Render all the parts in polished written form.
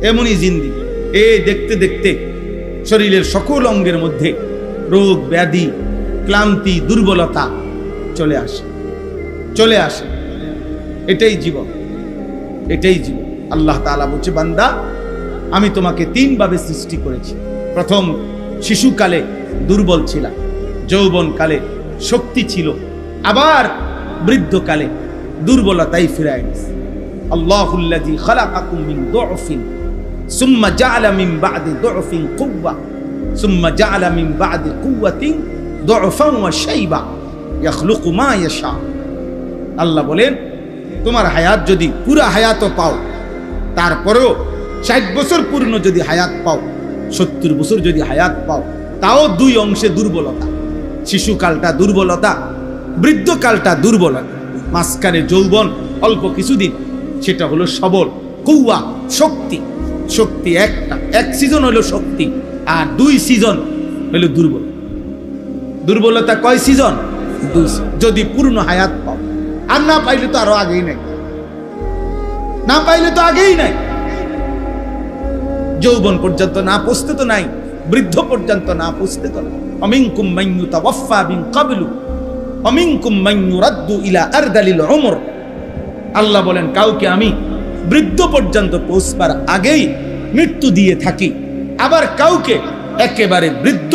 এমনই জিন্দেগি। দেখতে দেখতে শরীরের সকল অঙ্গের মধ্যে রোগ ব্যাধি, ক্লান্তি, দুর্বলতা চলে আসে। এটাই জীবন, এটাই জীবন। আল্লাহ তাআলা বলছে, বান্দা আমি তোমাকে 3 ভাবে সৃষ্টি করেছি। প্রথম, শিশুকালে দুর্বল ছিলা, যৌবনকালে শক্তি ছিল, আবার বৃদ্ধকালে দুর্বলতাই ফিরায় গেছে। আল্লাহুল্লাযী খালাকাকুম মিন দু'ফিন সুম্মা জাআলা মিন বা'দি দু'ফিন কুওয়া সুম্মা জাআলা মিন বা'দি কুওয়াতিন দু'ফান ওয়া শাইবা ইয়াখলুকু মা ইয়াশা। আল্লাহ বলেন, তোমার হায়াত যদি পুরা হায়াতও পাও, তারপরেও 60 বছর পূর্ণ যদি হায়াত পাও, 70 বছর যদি হায়াত পাও, তাও 2 অংশে দুর্বলতা। শিশুকালটা দুর্বলতা, বৃদ্ধকালটা দুর্বলতা, মাঝখানে যৌবন অল্প কিছুদিন, সেটা হলো সবল, কুওয়া, শক্তি। শক্তি এক সিজন হলো শক্তি, আর 2 সিজন হলো দুর্বলতা। কয় সিজন? 2। যদি পূর্ণ হায়াত পাও, আর না পাইলে তো আরো আগেই নাই, না পাইলে তো আগেই নাই। যৌবন পর্যন্ত না পৌঁছতে তো নাই, বৃদ্ধ পর্যন্ত না পৌঁছতে তো নাই। অমিনকুম মান ইউতাওয়াফা মিন ক্বাবলু অমিনকুম মান ইউরাদ্দু ইলা আরদালিল উমর। আল্লাহ বলেন, কাউকে আমি বৃদ্ধ পর্যন্ত পৌঁছবার আগেই মৃত্যু দিয়ে থাকি, আবার কাউকে একেবারে বৃদ্ধ,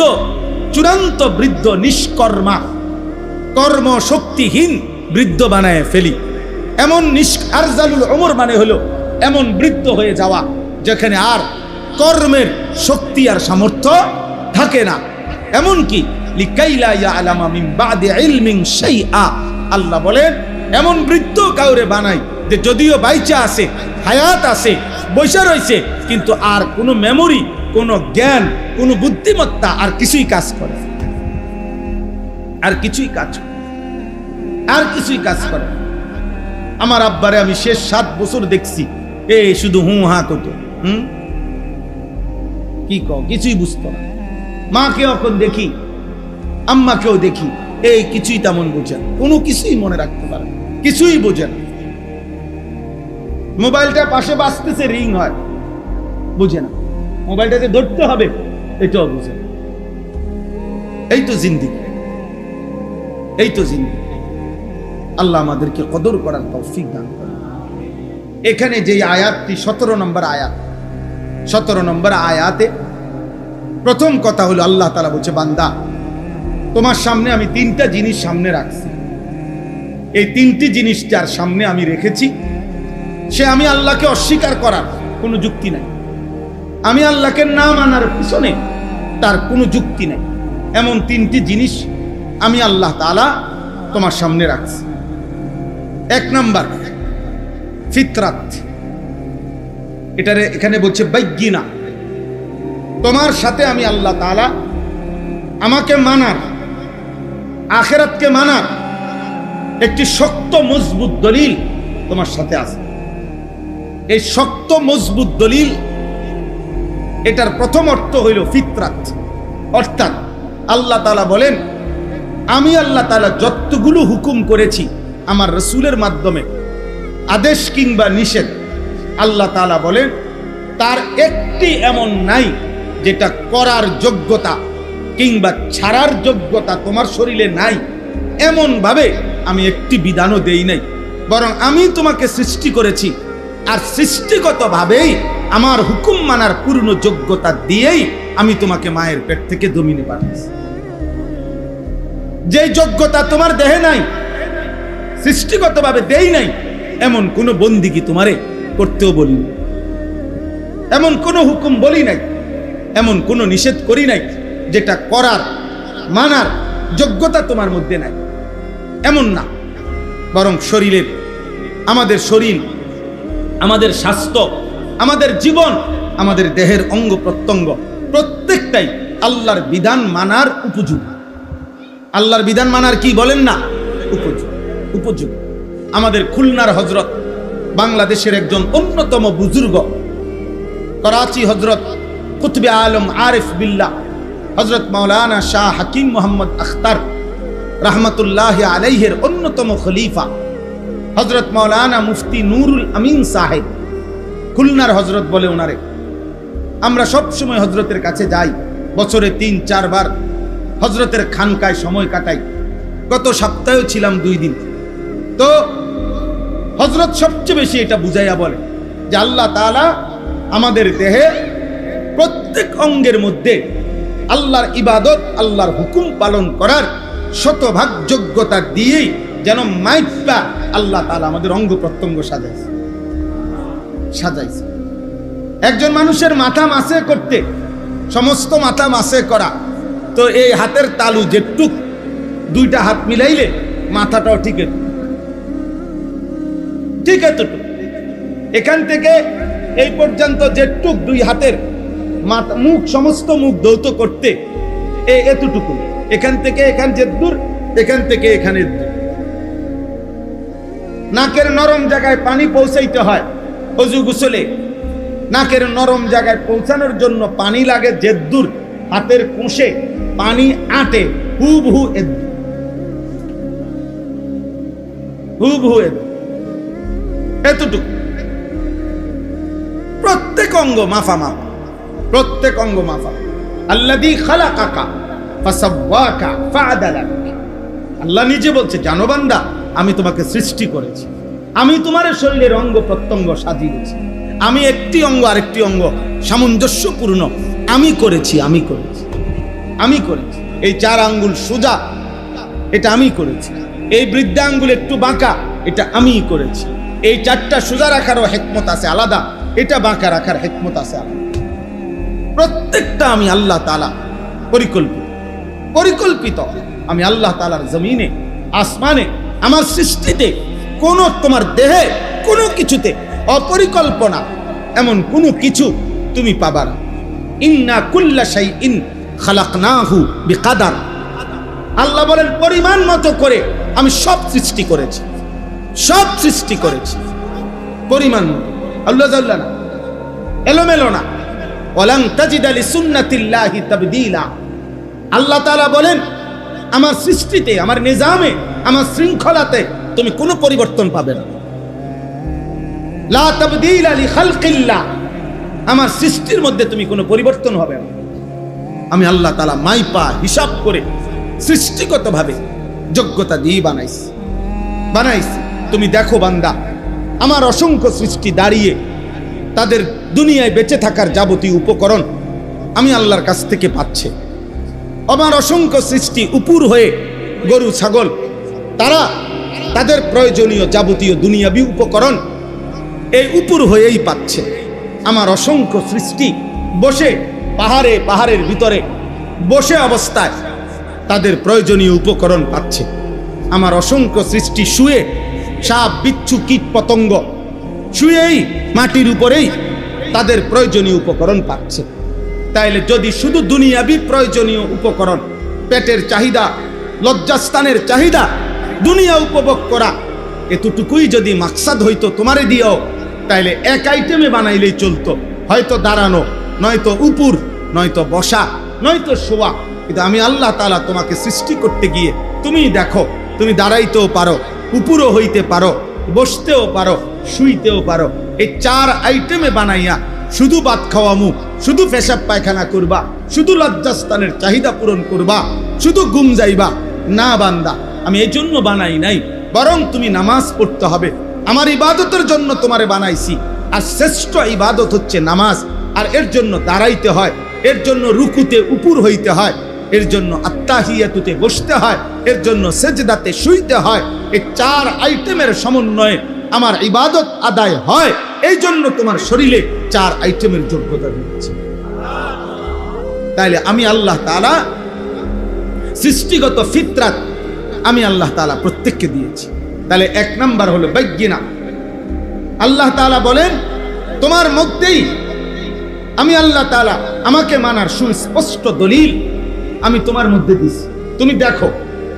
চূড়ান্ত বৃদ্ধ, নিষ্কর্মা, কর্ম শক্তিহীন বৃদ্ধ বানায় ফেলি। এমন আরজালুল উমর মানে হলো এমন বৃদ্ধ হয়ে যাওয়া যেখানে আর কর্মের শক্তি আর সামর্থ্য থাকে না। এমনকি লিকাইলা ইয়ালামা মিন বাদি ইলমিন শাইআ, আল্লাহ বলেন এমন বৃদ্ধ কাউরে বানাই যে যদিও বাইচা আছে, হায়াত আছে, বৈশা রয়েছে, কিন্তু আর কোনো মেমোরি, কোনো জ্ঞান, কোনো বুদ্ধিমত্তা আর কিছুই কাজ করে, আর কিছুই কাজ করে। আমার আব্বারে আমি শেষ 7 বছর দেখছি, শুধু হু হা কত, কি কিছুই বুঝতো না। মাকে এখন দেখি, আম্মাকেও দেখি, কিছুই তেমন বোঝে না, কোনো কিছুই মনে রাখতে পারে না, কিছুই বোঝে না। মোবাইলটা পাশে বাজতেছে, রিং হয়, বুঝে না। মোবাইলটাকে ধরতে হবে, এটাও বুঝে না। এই তো জিন্দেগি। আল্লাহ আমাদেরকে কদর করার তৌফিক দান করেন। এখানে যে আয়াতটি 17 নম্বর আয়াতে প্রথম কথা হলো, আল্লাহ তাআলা বলছে, বান্দা তোমার সামনে আমি 3টা জিনিস সামনে রাখছি। এই 3টি জিনিস যার সামনে আমি রেখেছি, সে আমি আল্লাহকে অস্বীকার করার কোনো যুক্তি নাই, আমি আল্লাহকে না মানার পিছনে তার কোনো যুক্তি নাই। এমন 3টি জিনিস আমি আল্লাহ তাআলা তোমার সামনে রাখছি। 1 নাম্বার ফিতরাত, এখানে বলছে বাইয়িনা। তোমার সাথে আমি আল্লাহ তাআলা আমাকে মানার, আখিরাতকে মানার একটি শক্ত মজবুত দলিল তোমার সাথে আছে। এই শক্ত মজবুত দলিল, এটার প্রথম অর্থ হইল ফিতরাত, অর্থাৎ আল্লাহ তাআলা বলেন, আমি আল্লাহ তাআলা যতগুলো হুকুম করেছি আমার রাসূলের মাধ্যমে, আদেশ কিংবা নিষেধ, আল্লাহ তাআলা বলেন তার একটি এমন নাই যেটা করার যোগ্যতা কিংবা ছাড়ার যোগ্যতা তোমার শরীরে নাই। এমন ভাবে আমি একটি বিধানও দেই নাই, বরং আমি তোমাকে সৃষ্টি করেছি, আর সৃষ্টিগতভাবেই আমার হুকুম মানার পূর্ণ যোগ্যতা দিয়েই আমি তোমাকে মায়ের পেট থেকে জমিনে পাঠিয়েছি। যে যোগ্যতা তোমার দেহে নাই, সৃষ্টিগতভাবে দেই নাই, এমন কোন বন্দিগি তোমারে করতেও বলি নাই, এমন কোন হুকুম বলি নাই, এমন কোন নিষেধ করি নাই যেটা করার মানার যোগ্যতা তোমার মধ্যে নাই, এমন না। বরং শরীরের, আমাদের শরীর, আমাদের স্বাস্থ্য, আমাদের জীবন, আমাদের দেহের অঙ্গ প্রত্যঙ্গ প্রত্যেকটাই আল্লাহর বিধান মানার উপযোগী। আল্লাহর বিধান মানার কি বলেন না, উপযোগী। আমাদের খুলনার হযরত, বাংলাদেশের একজন অন্যতম বুজুর্গ, করাচি হযরত কুতুবে আলম আরিফ বিল্লাহ হযরত মাওলানা শাহ হাকিম মোহাম্মদ আখতার রহমতুল্লাহ আলাইহির অন্যতম খলিফা হযরত মাওলানা মুফতি নুরুল আমিন সাহেব খুলনার হজরত বলে ওনারে। আমরা সব সময় হজরতের কাছে যাই, বছরে ৩-৪ বার হজরতের খানকায় সময় কাটাই। গত সপ্তাহেও ছিলাম 2 দিন। তো হজরত সবচেয়ে বেশি এটা বুঝাইয়া বলে যে আল্লাহ তাআলা আমাদের দেহে প্রত্যেক অঙ্গের মধ্যে আল্লাহর ইবাদত, আল্লাহর হুকুম পালন করার শতভাগ যোগ্যতা দিয়েই যেন মাইপা আল্লাহ তাআলা আমাদের অঙ্গ প্রত্যঙ্গ সাজাইছে। একজন মানুষের মাথা মাসে করতে, সমস্ত মাথা মাসে করা, তো এই হাতের তালু যেটুক 2টা হাত মিলাইলে মাথাটাও ঠিক এতটুক, এখান থেকে এই পর্যন্ত যেটুক 2 হাতের মাথা, মুখ, সমস্ত মুখ দৌত করতে এতটুকু, এখান থেকে এখান যে দূর, এখান থেকে এখানে দূর। নাকের নরম জায়গায় পানি পৌঁছাইতে হয় ওযু গোসলে, নাকের নরম জায়গায় পৌঁছানোর জন্য পানি লাগে যে দূর, হাতের কোষে পানি আটে হুবহু এতটুকু। প্রত্যেক অঙ্গ মাফা, প্রত্যেক অঙ্গ মাফা। আল্লাযী খালাকাকা ফাসাওয়াকা ফাআদালাক। আল্লাহ নিজে বলছে, জানো বান্দা, আমি তোমাকে সৃষ্টি করেছি, আমি তোমার শরীরের অঙ্গ প্রত্যঙ্গ সাজিয়েছি, আমি একটি অঙ্গ আরেকটি অঙ্গ সামঞ্জস্যপূর্ণ আমি করেছি। এই 4 আঙ্গুল সোজা, এটা আমি করেছি। এই বৃদ্ধা আঙ্গুল একটু বাঁকা, এটা আমি করেছি। এই 4টা সোজা রাখারও হিকমত আছে আলাদা, এটা বাঁকা রাখার হিকমত আছে আলাদা। প্রত্যেকটা আমি আল্লাহ তাআলা পরিকল্পিত। আমি আল্লাহ তাআলার জমিনে, আসমানে, আমার সৃষ্টিতে কোনো, তোমার দেহে কোনো কিছুতে অপরিকল্পনা এমন কোনো কিছু তুমি পাবা না। ইন্না কুল্লা শাইইন খালাকনাহু বিকাদার। আল্লাহ বলেন, পরিমাণ মতো করে আমি সব সৃষ্টি করেছি, পরিমাণ মতো। আল্লাহ জাল্লা না, এলোমেলো না। ওয়ালান তাজিদা লিসুন্নাতিল্লাহি তাবদীলা। আল্লাহ তাআলা বলেন, আমার সৃষ্টিতে, আমার নিজামে, আমার শৃঙ্খলাতে তুমি কোনো পরিবর্তন পাবে না। লা তাবদীলা লিখালকিল্লাহ। আমার সৃষ্টির মধ্যে তুমি কোনো পরিবর্তন হবে না। আমি আল্লাহ তাআলা মাইপা হিসাব করে সৃষ্টিগতভাবে যোগ্যতা দিয়ে বানাইছি। তুমি দেখো বান্দা, আমার অসংখ্য সৃষ্টি দাঁড়িয়ে তাদের দুনিয়ায় বেঁচে থাকার যাবতীয় উপকরণ আমি আল্লাহর কাছ থেকে পাচ্ছে। আমার অসংখ্য সৃষ্টি উপুর হয়ে, গরু ছাগল, তারা তাদের প্রয়োজনীয় যাবতীয় দুনিয়াবী উপকরণ এই উপুর হয়েই পাচ্ছে। আমার অসংখ্য সৃষ্টি বসে পাহাড়ের ভিতরে বসে অবস্থায় তাদের প্রয়োজনীয় উপকরণ পাচ্ছে। আমার অসংখ্য সৃষ্টি শুয়ে, সাপ, বিচ্ছু, কীট পতঙ্গ শুয়েই মাটির উপরেই তাদের প্রয়োজনীয় উপকরণ পাচ্ছে। তাইলে যদি শুধু দুনিয়াবী প্রয়োজনীয় উপকরণ, পেটের চাহিদা, লজ্জাস্থানের চাহিদা, দুনিয়া উপভোগ করা, এতটুকুই যদি মাকসাদ হইতো তোমারে দিও, তাইলে এক আইটেমে বানাইলেই চলতো। হয়তো দাঁড়ানো, নয়তো উপুর, নয়তো বসা, নয়তো শোয়া। কিন্তু আমি আল্লাহ তাআলা তোমাকে সৃষ্টি করতে গিয়ে, তুমি দেখো, তুমি দাঁড়াইতেও পারো, উপুরও হইতে পারো, বসতেও পারো, শুইতেও পারো। এই 4 আইটেমে বানাইয়া শুধু ভাত খাওয়ামু, শুধু পেশাব পায়খানা করবা, শুধু লজ্জাস্থানের চাহিদা পূরণ করবা, শুধু ঘুম যাইবা না বান্দা। আমি এই জন্য বানাই নাই, বরং তুমি নামাজ পড়তে হবে। আমার ইবাদতের জন্য তোমারে বানাইছি। আর শ্রেষ্ঠ ইবাদত হচ্ছে নামাজ। আর এর জন্য দাঁড়াইতে হয়, এর জন্য রুকুতে উপুর হইতে হয়, এর জন্য আত্তাহিয়াতুতে বসতে হয়, এর জন্য সেজদাতে শুইতে হয়। এই 4 আইটেমের সমন্বয়ে আমার ইবাদত আদায় হয়। এই জন্য তোমার শরীরে 4 আইটেমের যোগ্যতা দিয়েছে। তাইলে আমি আল্লাহ তাআলা সৃষ্টিগত ফিতরাত আমি আল্লাহ তাআলা প্রত্যেককে দিয়েছি। তাহলে 1 নাম্বার হলো বায়্যিনা। আল্লাহ তাআলা বলেন, তোমার মধ্যেই আমি আল্লাহ তাআলা আমাকে মানার সুস্পষ্ট দলিল আমি তোমার মধ্যে দিছি। তুমি দেখো,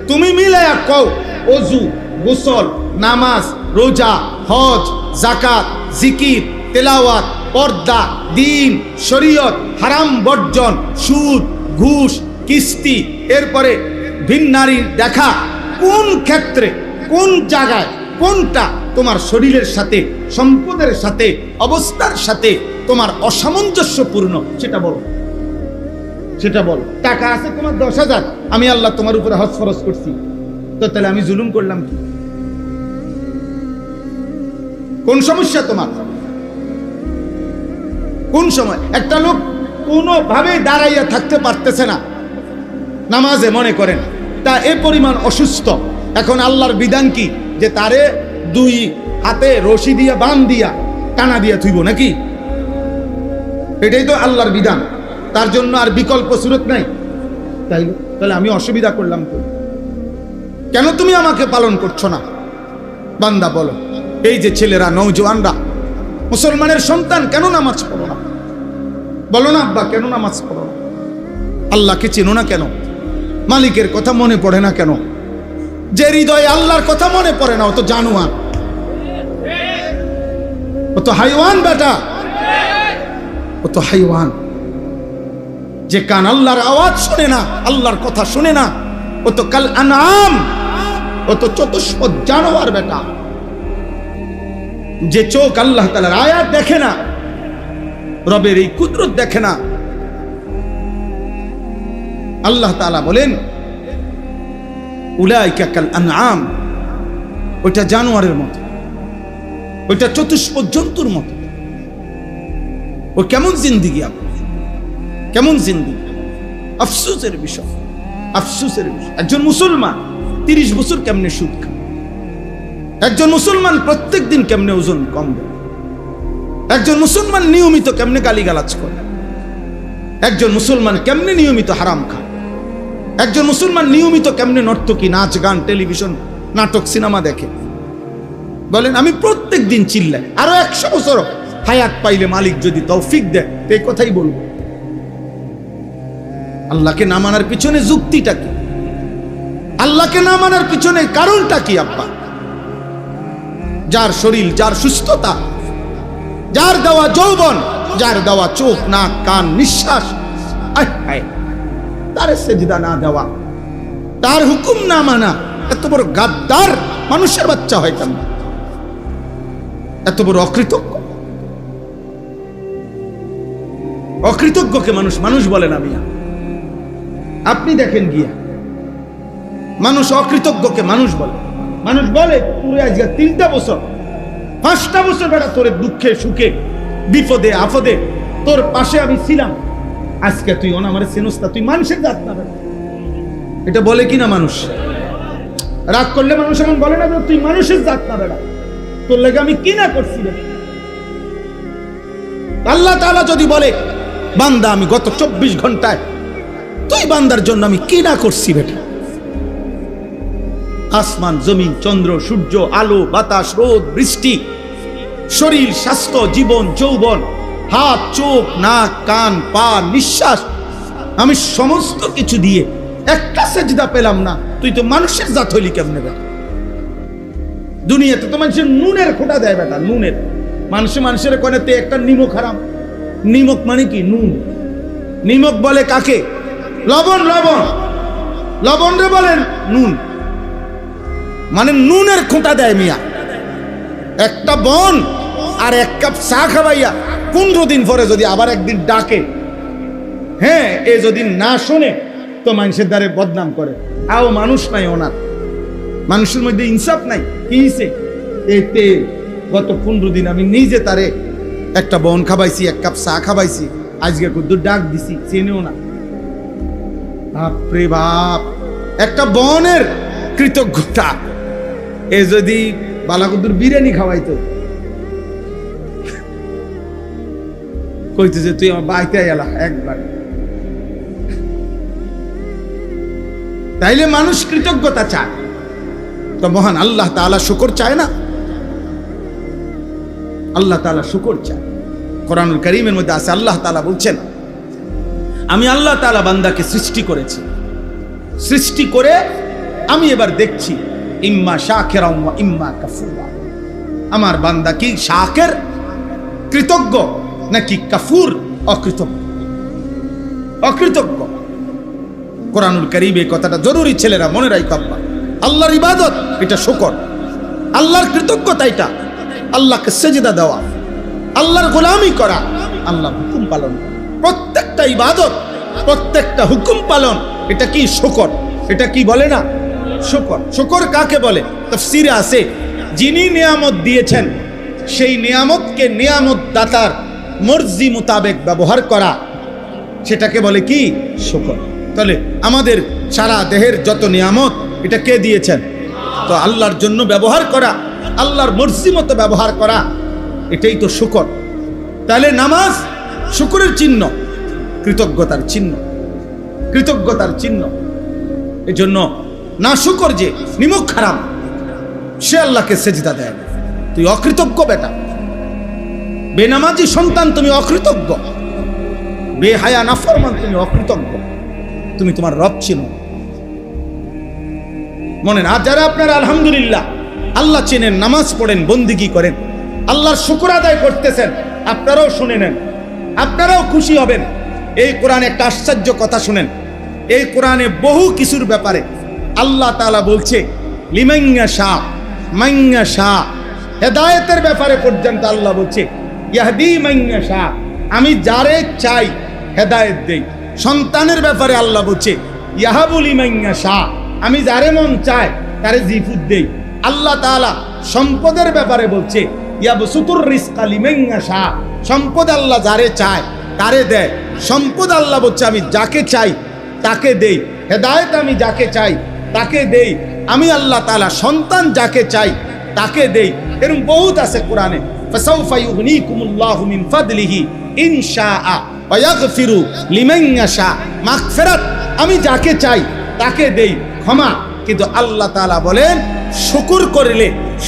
তুমি মিলায়া কও, ওযু, গোসল, নামাজ, রোজা, হজ, যাকাত, জিকির, তেলাওয়াত, পর্দা, দ্বীন, শরীয়ত, হারাম বর্জন, সুদ, ঘুষ, কিস্তি, এরপরে ভিন নারীর দেখা, কোন ক্ষেত্রে, কোন জায়গায়, কোনটা তোমার শরীরের সাথে, সম্পদের সাথে, অবস্থার সাথে তোমার অসামঞ্জস্যপূর্ণ, সেটা বলো। সেটা বলো। টাকা আছে তোমার 10,000, আমি আল্লাহ তোমার উপরে হজ ফরজ করছি, তো তাহলে আমি জুলুম করলাম কি? কোন সমস্যা তোমার? কোন সময়? একটা লোক কোনোভাবে দাঁড়াইয়া থাকতে পারতেছে না নামাজে, মনে করেন তা এ পরিমাণ অসুস্থ, এখন আল্লাহর বিধান কি যে তারে 2 হাতে রশি দিয়া বান দিয়া টানা দিয়া থুইব নাকি? এটাই তো আল্লাহর বিধান, তার জন্য আর বিকল্প সুরত নাই। তাহলে আমি অসুবিধা করলাম কেন? তুমি আমাকে পালন করছো না। বান্দা বলো, এই যে ছেলেরা, নওজোয়ানরা, মুসলমানের সন্তান, কেন নামাজ পড়ো না? বলো না আব্বা, কেন নামাজ পড়ো না? আল্লাহকে চেনো না কেন? মালিকের কথা মনে পড়ে না কেন? যে হৃদয়ে আল্লাহর কথা মনে পড়ে না, ও তো জানোয়ার, ও তো হাইওয়ান বেটা, ও তো হাইওয়ান। যে কান আল্লাহর আওয়াজ শুনে না, আল্লাহর কথা শুনে না, ও তো কাল আনাম, ও তো চতুষ্পদ জানোয়ার বেটা। যে চোখ আল্লাহ তাআলার আয়াত দেখে না, রবের এই কুদরত দেখে না, আল্লাহ তাআলা বলেন উলাইকা কাল আনআম, ওইটা জানোয়ারের মতো, ওইটা চতুষ্পদ জন্তুর মতো। ও কেমন জিন্দেগি, কেমন জিন্দেগি! আফসোসের বিষয়, আফসোসের বিষয়। একজন মুসলমান 30 বছর কেমনে সুদ খায়? একজন মুসলমান প্রত্যেক দিন কেমনে ওজন কম দেয়? একজন মুসলমান নিয়মিত কেমনে গালিগালাজ করে? একজন মুসলমান কেমনে নিয়মিত হারাম খায়? একজন মুসলমান নিয়মিত কেমনে নর্তকী, নাচ গান, টেলিভিশন, নাটক, সিনেমা দেখে? বলেন, আমি প্রত্যেক দিন চিল্লাই। আরো 100 বছর হায়াত পাইলে মালিক যদি তৌফিক দেয়, এই কথাই বলবো। আল্লাহকে না মানার পিছনে যুক্তিটা কি? আল্লাহকে না মানার পিছনে কারণটা কি? আব্বা, যার শরীর, যার সুস্থতা, যার দেওয়া যৌবন, যার দেওয়া চোখ, নাক, কান, নিঃশ্বাস, তারে সেজদা না দেওয়া, তার হুকুম না মানা, এত বড় গাদ্দার মানুষের বাচ্চা হয় কেন? এত বড় অকৃতজ্ঞ। অকৃতজ্ঞকে মানুষ মানুষ বলে না মিয়া। আপনি দেখেন গিয়া, মানুষ অকৃতজ্ঞকে মানুষ বলে। মানুষ বলে পুরো আজকে 3টা বছর 5টা বছর বেটা তোর দুঃখে সুখে বিপদে আপদে তোর পাশে আমি ছিলাম, আজকে তুই অনামারে চেনস না, তুই মানুষের জাত না বেটা। এটা বলে কিনা মানুষ? রাগ করলে মানুষ এমন বলে না, তুই মানুষের জাত না বেটা, তোর লেগে আমি কি না করছি রে। আল্লাহ তাআলা যদি বলে, বান্দা আমি গত 24 ঘন্টায় তুই বান্দার জন্য আমি কি না করছি বেটা। আসমান, জমিন, চন্দ্র, সূর্য, আলো, বাতাস, রোদ, বৃষ্টি, শরীর, স্বাস্থ্য, জীবন, যৌবন, হাত, চোখ, নাক, কান, পা, নিঃশ্বাস, আমি সমস্ত কিছু দিয়ে একটা সেজদা পেলাম না, তুই তো মানুষের জাত হইলি কেমনে বেটা? দুনিয়াতে তো মানুষের নুনের খোঁটা দেয় বেটা, নুনের। মানুষের কোনেতে একটা নিমক হারাম। নিমক মানে কি? নুন। নিমক বলে কাকে? লবণ। লবণ, লবণ রে বলেন নুন, মানে নুনের খোঁটা দেয় মিয়া। একটা বন আর 1 কাপ চা খাওয়াইয়া 15 দিন পরে যদি আবার একদিন ডাকে, হ্যাঁ, এ যদি না শোনে তো মানুষের দ্বারে বদনাম করে। আও মানুষ নাই ওনার, মানুষের মধ্যে ইনসাফ নাই। কি হইছে? এতে গত 15 দিন আমি নিজে তারে একটা বন খাবাইছি, 1 কাপ চা খাবাইছি, আজকে কুদ্দুর ডাক দিছি, চেনেও না। বাপরে বাপ, একটা বনের কৃতজ্ঞতা। এ যদি বালাকুদ্দুর বিরিয়ানি খাওয়াইতো, কইতে যে তুই আমার বাড়িতে এলা একবার, তাইলে মানুষ কৃতজ্ঞতা চায়। তো মহান আল্লাহ তাআলা শুকর চায় না? আল্লাহ তাআলা শুকর চায়। কোরআনুল কারীমের মধ্যে আছে, আল্লাহ তাআলা বলছেন, আমি আল্লাহ তাআলা বান্দাকে সৃষ্টি করেছি, সৃষ্টি করে আমি এবার দেখছি ইম্মা শাকিরাম ওয়া ইম্মা কাফুরা। আমার বান্দা কি শাকির কৃতজ্ঞ নাকি কাফুর অকৃতজ্ঞ? অকৃতজ্ঞ। কোরআনুল কারীমে কথাটা জরুরি, ছেলেরা মনে রাখো। আল্লাহর ইবাদত এটা শুকর। আল্লাহর কৃতজ্ঞতা এটা, আল্লাহকে সেজদা দেওয়া, আল্লাহর গোলামি করা, আল্লাহর হুকুম পালন করা। প্রত্যেকটা ইবাদত, প্রত্যেকটা হুকুম পালন, এটা কি শুকর, এটা কি বলে না শুকর। শুকর কাকে বলে? তাফসীরে আছে, যিনি নিয়ামত দিয়েছেন সেই নিয়ামতকে নিয়ামত দাতার মর্জি মোতাবেক ব্যবহার করা, সেটাকে বলে কি শুকর। তাহলে আমাদের সারা দেহের যত নিয়ামত, এটা কে দিয়েছেন? তো আল্লাহর জন্য ব্যবহার করা, আল্লাহর মর্জি মতো ব্যবহার করা, এটাই তো শুকর। তাহলে নামাজ শুকরের চিহ্ন, কৃতজ্ঞতার চিহ্ন, কৃতজ্ঞতার চিহ্ন। এজন্য না শুকর যে নিমক হারাম, সে আল্লাহকে সেজদা দেয়। তুই অকৃতজ্ঞ বেটা, বেনামাজি সন্তান, তুমি অকৃতজ্ঞ, বেহায়া নাফরমান, তুমি অকৃতজ্ঞ, তুমি তোমার রব চিনো মনে না। যারা আপনারা আলহামদুলিল্লাহ আল্লাহ চেনেন, নামাজ পড়েন, বন্দিগি করেন, আল্লাহর শুকর আদায় করতেছেন, আপনারাও শুনে নেন, আপনারাও খুশি হবেন। এই কোরআনে একটা আশ্চর্য কথা শুনেন। এই কোরআনে বহু কিছুর ব্যাপারে আল্লাহ তাআলা বলছে লিমান শাআ মান শাআ, হেদায়েতের ব্যাপারে পর্যন্ত আল্লাহ বলছে ইয়াহদি মান শাআ, আমি যারে চাই হেদায়েত দেই। সন্তানের ব্যাপারে আল্লাহ বলছে ইয়াহাবু লিমান শাআ, আমি যারে মন চায় তারে জিফুত দেই। আল্লাহ তাআলা সম্পদের ব্যাপারে বলছে ইয়াবসুতুর রিজকা লিমান শাআ, সম্পদ আল্লাহ যারে চায় তারে দেয়। সম্পদ আল্লাহ বলছে আমি যাকে চাই তাকে দেই, হেদায়েত আমি যাকে চাই তাকে দেই। আমি আল্লাহ তাআলা সন্তান যাকে চাই তাকে দেই। এরকম বহুত আছে কোরআনে। ফাসাউফা ইউগনিকুমুল্লাহু মিন ফাদলিহি ইন শাআ ওয়া ইয়াগফিরু লিমান ইয়াশা, মাগফিরাত আমি যাকে চাই তাকে দেই, ক্ষমা। কিন্তু আল্লাহ তাআলা বলেন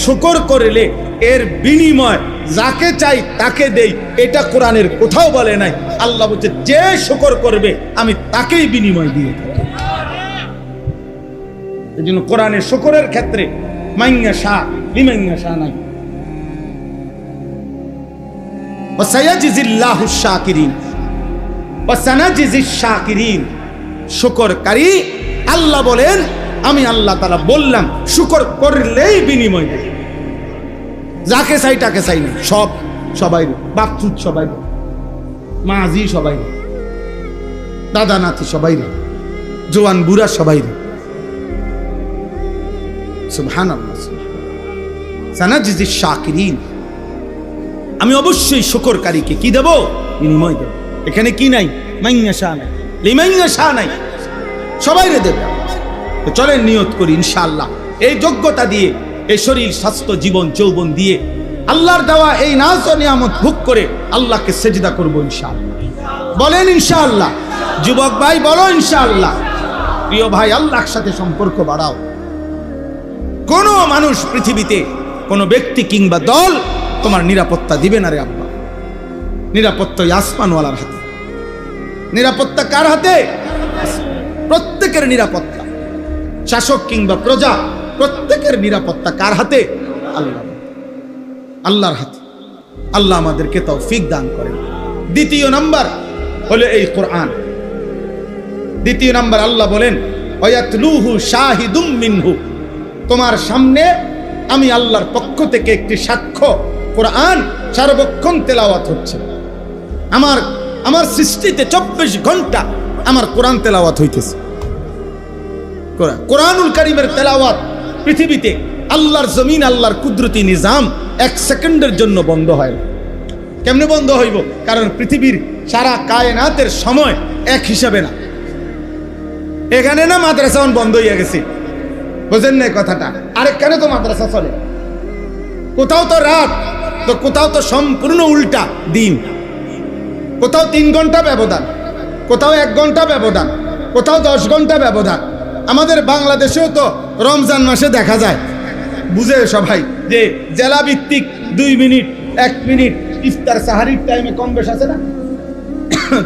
শুকর করলে এর বিনিময় যাকে চাই তাকে দেই। এটা কোরআনের কোথাও বলে নাই। আল্লাহ বলছে যে শুকর করবে আমি তাকেই বিনিময় দিয়ে থাকি। এই জন্য কোরআনের শুকরের ক্ষেত্রে মাইয়া শাহ লিমাইয়া শাহ নাই। ওয়াসায়াজিজিল্লাহু শাকিরিন ওয়াসানাজিজিশ শাকিরিন, শুকরকারী আল্লাহ বলেন আমি আল্লাহ তাআলা বললাম শুকর করলেই বিনিময় দেই। যাকে চাই তাকে চাই না, সবাই বাপচুত সবাই, মাঝি সবাই, দাদা নাতি সবাই, জোয়ান বুড়া সবাই। সুবহানাল্লাহ, সানাজিজিশ শাকিরিন, আমি অবশ্যই শুকরকারীকে কি দেব? বিনিময় দেব। এখানে কি নাই? মাইয়া শাহ নাই, লিমাইয়া শাহ নাই, সবাই রে দেবে। তো চলেন নিয়ত করি ইনশাআল্লাহ এই যোগ্যতা দিয়ে, এই শরীর স্বাস্থ্য জীবন যৌবন দিয়ে আল্লাহর দেওয়া এই নাজ ও নিয়ামত ভোগ করে আল্লাহকে সেজদা করব ইনশাআল্লাহ। বলেন ইনশাআল্লাহ। যুবক ভাই বলো ইনশাআল্লাহ। প্রিয় ভাই, আল্লাহর সাথে সম্পর্ক বাড়াও। কোন মানুষ পৃথিবীতে, কোন ব্যক্তি কিংবা দল তোমার নিরাপত্তা দিবে না রে আব্বা। নিরাপত্তা আসমানওয়ালার হাতে। নিরাপত্তা কার হাতে? প্রত্যেকের নিরাপত্তা, শাসক কিংবা প্রজা, প্রত্যেকের নিরাপত্তা কার হাতে? আল্লাহর হাতে। আল্লাহ আমাদেরকে তৌফিক দান করেন। দ্বিতীয় নাম্বার হলো এই কোরআন। দ্বিতীয় নাম্বার আল্লাহ বলেন ওয়ায়াতলুহু শাহিদুম মিনহু, তোমার সামনে আমি আল্লাহর পক্ষ থেকে একটি সাক্ষ্য, কোরআন সার্বক্ষণ তেলাওয়াত হচ্ছে। আমার সৃষ্টিতে 24 ঘন্টা আমার কোরআন তেলাওয়াত হইতেছে। কোরআনুল কারীমের তেলাওয়াত পৃথিবীতে আল্লাহর জমিন, আল্লাহর কুদরতি নিজাম 1 সেকেন্ডের জন্য বন্ধ হয় না। কেমনে বন্ধ হইব? কারণ পৃথিবীর সারা কায়নাতের সময় এক হিসাবে না। এখানে না মাদ্রাসা বন্ধ হয়ে গেছে, বুঝেন না কথাটা? আরেকখানে তো মাদ্রাসা চলে। কোথাও তো রাত, তো কোথাও তো সম্পূর্ণ উল্টা দিন। কোথাও 3 ঘন্টা ব্যবধান, কোথাও 1 ঘন্টা ব্যবধান, কোথাও 10 ঘন্টা ব্যবধান। আমাদের বাংলাদেশেও তো রমজান মাসে দেখা যায়, বুঝে সবাই, যে জেলা ভিত্তিক 2 মিনিট 1 মিনিট ইফতার সাহারির টাইমে কম বেশ আছে না?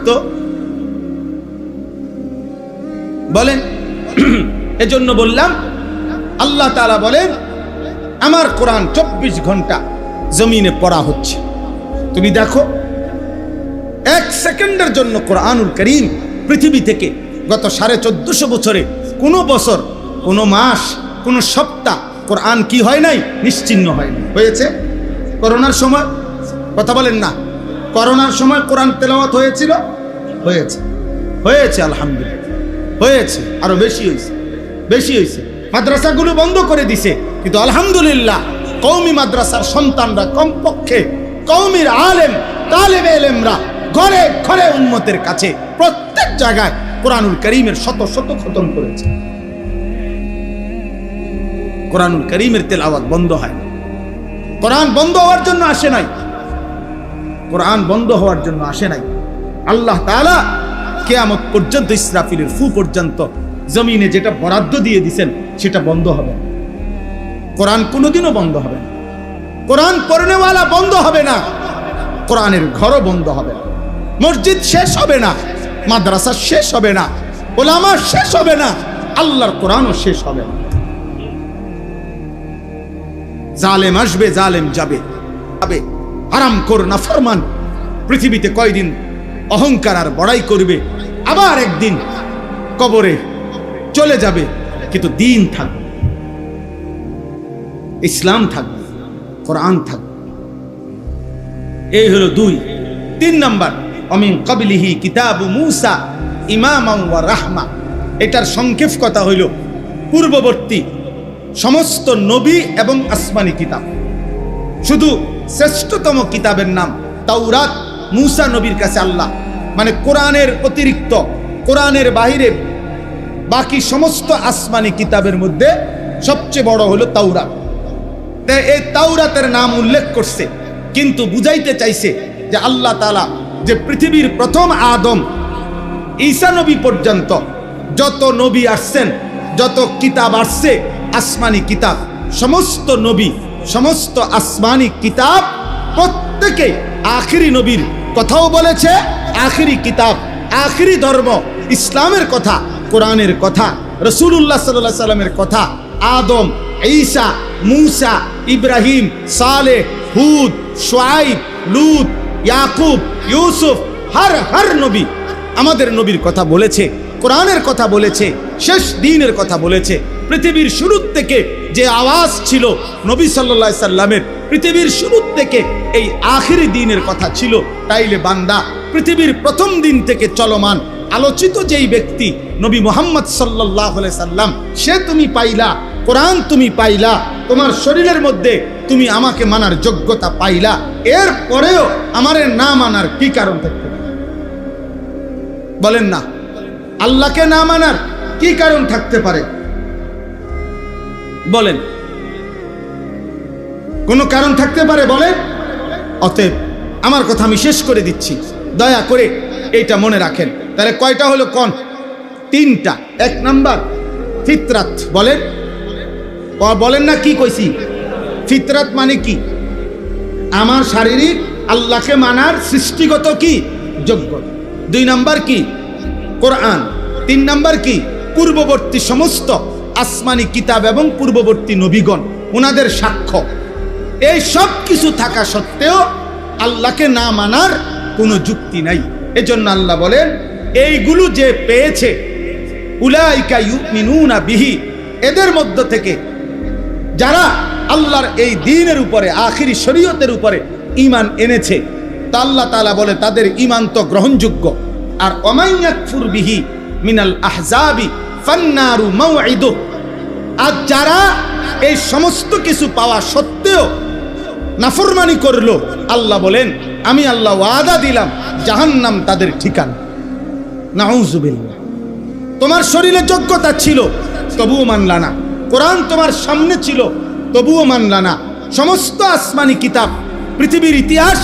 তো বলেন, এজন্য বললাম আল্লাহ তাআলা বলেন আমার কোরআন 24 ঘন্টা জমিনে পড়া হচ্ছে। তুমি দেখো 1 সেকেন্ডের জন্য কোরআনুল কারীম পৃথিবী থেকে গত 1450 বছরে কোনো বছর, কোনো মাস, কোনো সপ্তাহ, কোরআন কি হয় নাই? নিশ্চিহ্ন হয় নাই। হয়েছে করোনার সময়, কথা বলেন না, করোনার সময় কোরআন তেলাওয়াত হয়েছিল? হয়েছে, হয়েছে, আলহামদুলিল্লাহ হয়েছে, আরো বেশি হয়েছে, বেশি হয়েছে। মাদ্রাসাগুলো বন্ধ করে দিছে, কিন্তু আলহামদুলিল্লাহ কওমি মাদ্রাসার সন্তানরা, কমপক্ষে কওমির আলেম তালেবে ইলমরা ঘরে ঘরে উম্মতের কাছে প্রত্যেক জায়গায় কোরআনুল কারীমের শত শত খতম করেছে। কোরআনুল কারীমের তেলাওয়াত বন্ধ হয় না। কোরআন বন্ধ হওয়ার জন্য আসে নাই, কোরআন বন্ধ হওয়ার জন্য আসে নাই। আল্লাহ তাআলা কিয়ামত পর্যন্ত, ইসরাফিলের ফু পর্যন্ত জমিনে যেটা বরাদ্দ দিয়ে দিবেন সেটা বন্ধ হবে না। কোরআন কোনোদিনও বন্ধ হবে না। কোরআন পড়নেওয়ালা বন্ধ হবে না, কোরআনের ঘরও বন্ধ হবে না। মসজিদ শেষ হবে না, মাদ্রাসা শেষ হবে না, উলামা শেষ হবে না, আল্লাহর কোরআনও শেষ হবে না। জালেম আসবে, জালেম যাবে, হারামখোর নাফরমান পৃথিবীতে কয়দিন অহংকার আর বড়াই করবে, আবার একদিন কবরে চলে যাবে, কিন্তু দ্বীন থাকবে, ইসলাম থাকবে, কোরআন থাকবে। এই হলো 2। 3 নাম্বার, অমিন ক্বাবলিহি কিতাবু মূসা ইমামান ওয়া রাহমা। এটার সংক্ষেপ কথা হইল পূর্ববর্তী সমস্ত নবী এবং আসমানি কিতাব, শুধু শ্রেষ্ঠতম কিতাবের নাম তাওরাত মূসা নবীর কাছে আল্লাহ, মানে কোরআনের অতিরিক্ত, কোরআনের বাহিরে বাকি সমস্ত আসমানি কিতাবের মধ্যে সবচেয়ে বড় হলো তাওরাত। এই তাওরাতের নাম উল্লেখ করছে, কিন্তু বুঝাইতে চাইছে যে আল্লাহ তাআলা যে পৃথিবীর প্রথম আদম ঈসা নবী পর্যন্ত যত নবী আসছেন, যত কিতাব আসছে, আসমানি কিতাব, সমস্ত নবী, সমস্ত আসমানি কিতাব প্রত্যেকে আখিরি নবীর কথাও বলেছে, আখিরি কিতাব, আখিরি ধর্ম ইসলামের কথা, কোরআনের কথা, রাসূলুল্লাহ সাল্লাল্লাহু আলাইহি সাল্লামের কথা, আদম, ঈসা, মূসা, ইব্রাহিম, সালেহ, হুদ, শুআইব, লূত, ইয়াকুব, ইউসুফ, হর নবী আমাদের নবীর কথা বলেছে, কোরআনের কথা বলেছে, শেষ দিনের কথা বলেছে। পৃথিবীর শুরু থেকে যে আওয়াজ ছিল নবী সাল্লাল্লাহু আলাইহি সাল্লামের, পৃথিবীর শুরু থেকে এই আখিরি দিনের কথা ছিল। তাইলে বান্দা, পৃথিবীর প্রথম দিন থেকে চলমান আলোচিত যেই ব্যক্তি নবী মুহাম্মদ সাল্লাল্লাহু আলাইহি সাল্লাম, সে তুমি পাইলা, কোরআন তুমি পাইলা, তোমার শরীরের মধ্যে তুমি আমাকে মানার যোগ্যতা পাইলা, এর পরেও আমারে না মানার কি কারণ থাকতে পারে? বলেন না, আল্লাহকে না মানার কি কারণ থাকতে পারে? বলেন, কোনো কারণ থাকতে পারে? বলেন। অতএব আমার কথা আমি শেষ করে দিচ্ছি, দয়া করে এইটা মনে রাখেন। তাহলে কয়টা হলো? কোন 3টা। 1 নাম্বার ফিতরাত। বলেন, বলেন না, কি কইছি? ফিতরাত মানে কি? আমার শারীরিক আল্লাহকে মানার সৃষ্টিগত কি যোগ্যতা। 2 নাম্বার কি? কোরআন। 3 নাম্বার কি? পূর্ববর্তী সমস্ত আসমানি কিতাব এবং পূর্ববর্তী নবীগণ, ওনাদের সাক্ষ্য। এই সব কিছু থাকা সত্ত্বেও আল্লাহকে না মানার কোনো যুক্তি নাই। এজন্য আল্লাহ বলেন, এইগুলো যে পেয়েছে, উলাইকা ইউমিনুনা বিহি, এদের মধ্য থেকে যারা আল্লাহর এই দ্বীনের উপরে, আখিরি শরীয়তের উপরে ঈমান এনেছে, তা আল্লাহ তাআলা বলে তাদের ঈমান তো গ্রহণযোগ্য। আর ওমান ইয়াকফুর বিহি মিনাল আহজাবি ফান্নারু মাওঈদু, আর যারা এই সমস্ত কিছু পাওয়া সত্ত্বেও নাফরমানি করলো, আল্লাহ বলেন আমি আল্লাহ ওয়াদা দিলাম জাহান্নাম তাদের ঠিকানা। নাউযুবিল্লাহ। তোমার শরীরে যোগ্যতা ছিল, তবুও মানলা না। কোরআন তোমার সামনে ছিল, তবুও মানলা না। সমস্ত আসমানি কিতাব, পৃথিবীর ইতিহাস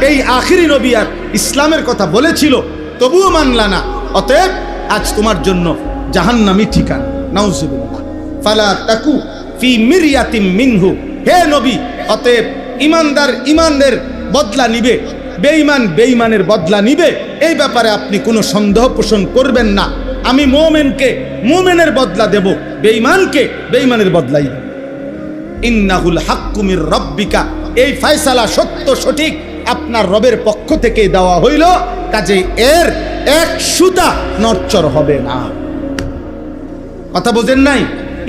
এই আখিরি নবী আর ইসলামের কথা বলেছিল, তবুও মানলা না। অতএব আজ তোমার জন্য জাহান্নামী ঠিকানা। নাউযুবিল্লাহ। ফালা তাকু ফি মিরয়াতিম মিনহু, হে নবী, অতএব ইমানদার ইমানের বদলা নিবে, বেঈমান বেঈমানের বদলা নিবে, এই ব্যাপারে আপনি কোনো সন্দেহ পোষণ করবেন না। আমি মুমিনকে মুমিনের বদলা দেব, বেঈমানকে বেঈমানের বদলাই দেব। ইন্নাহুল হাক্কু মির রাব্বিকা, এই ফয়সালা সত্য সঠিক আপনার রবের পক্ষ থেকে দেওয়া হইল, কাজে এর এক সুতা নড়চড় হবে না। কথা বোঝেন নাই?